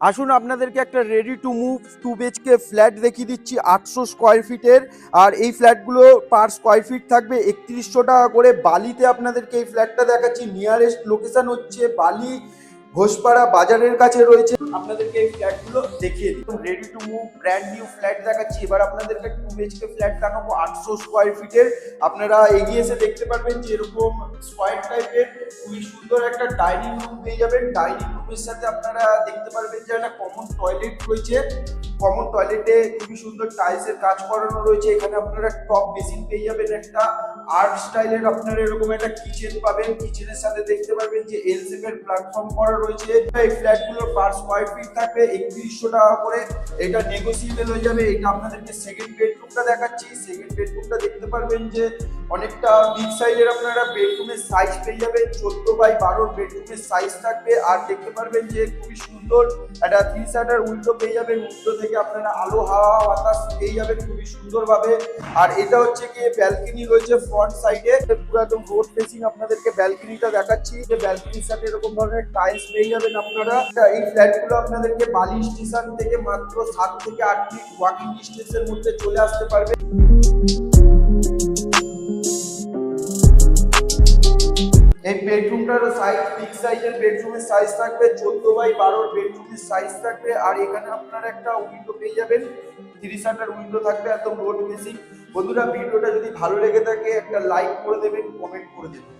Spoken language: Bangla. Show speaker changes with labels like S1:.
S1: আসুন আপনাদেরকে একটা ready to move 2 BHK flat দেখিয়ে দিচ্ছি 800 স্কোয়ার ফিটের। আর এই ফ্ল্যাটগুলো পার স্কোয়ার ফিট থাকবে 3100 টাকা করে। বালিতে আপনাদেরকে এই ফ্ল্যাটটা দেখাচ্ছি। নিয়ারেস্ট লোকেশন হচ্ছে বালি ঘোষপাড়া বাজারের কাছে রয়েছে। আপনাদেরকে এই ফ্ল্যাটগুলো দেখিয়ে দিই। Ready to move brand new flat দেখাচ্ছি। এবার আপনাদেরকে 2 BHK ফ্ল্যাট দেখাবো 800 স্কোয়ার ফিটের। আপনারা এগিয়ে এসে দেখতে পারবেন যে এরকম স্কোয়ার টাইপের খুবই সুন্দর একটা ডাইনিং রুম পেয়ে যাবেন। ডাইনিং রুমের সাথে আপনারা দেখতে পারবেন যে একটা কমন টয়লেট রয়েছে। কমন টয়লেটে খুবই সুন্দর টাইলসের কাজ করানো রয়েছে। এখানে আপনারা টপ বেসিন পেয়ে যাবেন, একটা আর্ট স্টাইলের আপনারা এরকম একটা কিচেন পাবেন। কিচেনের সাথে দেখতে পারবেন যে এল শেপের প্ল্যাটফর্ম করা রয়েছে। এই ফ্ল্যাটগুলোর পার স্কোয়ার ফিট থাকবে 3100 টাকা করে। এটা নেগোসিয়েবল হয়ে যাবে। এটা আপনাদেরকে সেকেন্ড বেডরুমটা দেখাচ্ছি। সেকেন্ড বেডরুমটা দেখতে পারবেন যে অনেকটা বিগ সাইজের আপনারা বেডরুমের সাইজ পেয়ে যাবেন। 14x12 বেডরুমের সাইজ থাকবে। আর দেখতে পারবেন যে খুবই সুন্দর একটা 3 শাটার উইন্ডো পেয়ে যাবেন। উইন্ডো থেকে আপনারা আলো হাওয়া বাতাস পেয়ে যাবেন খুবই সুন্দরভাবে। আর এটা হচ্ছে গিয়ে ব্যালকনি রয়েছে ফ্রন্ট সাইডে, পুরো একদম রোড ফেসিং। আপনাদেরকে ব্যালকনিটা দেখাচ্ছি যে ব্যালকনির সাথে এরকম ধরনের টাইলস পেয়ে যাবেন আপনারা। এই ফ্ল্যাটগুলো আপনাদেরকে বালি স্টেশন থেকে মাত্র 7 থেকে 8 মিনিট ওয়াকিং ডিস্টেন্সের মধ্যে চলে আসতে পারবে। এই বেডরুমটার সাইজ বিগ সাইজের বেডরুমের সাইজ থাকবে। 14x12 বেডরুমের সাইজ থাকবে। আর এখানে আপনারা একটা উইন্ডো পেয়ে যাবেন, 3 শাটার উইন্ডো থাকবে একদম রোড ফেসিং। বন্ধুরা, ভিডিওটা যদি ভালো লেগে থাকে একটা লাইক করে দেবেন, কমেন্ট করে দেবেন।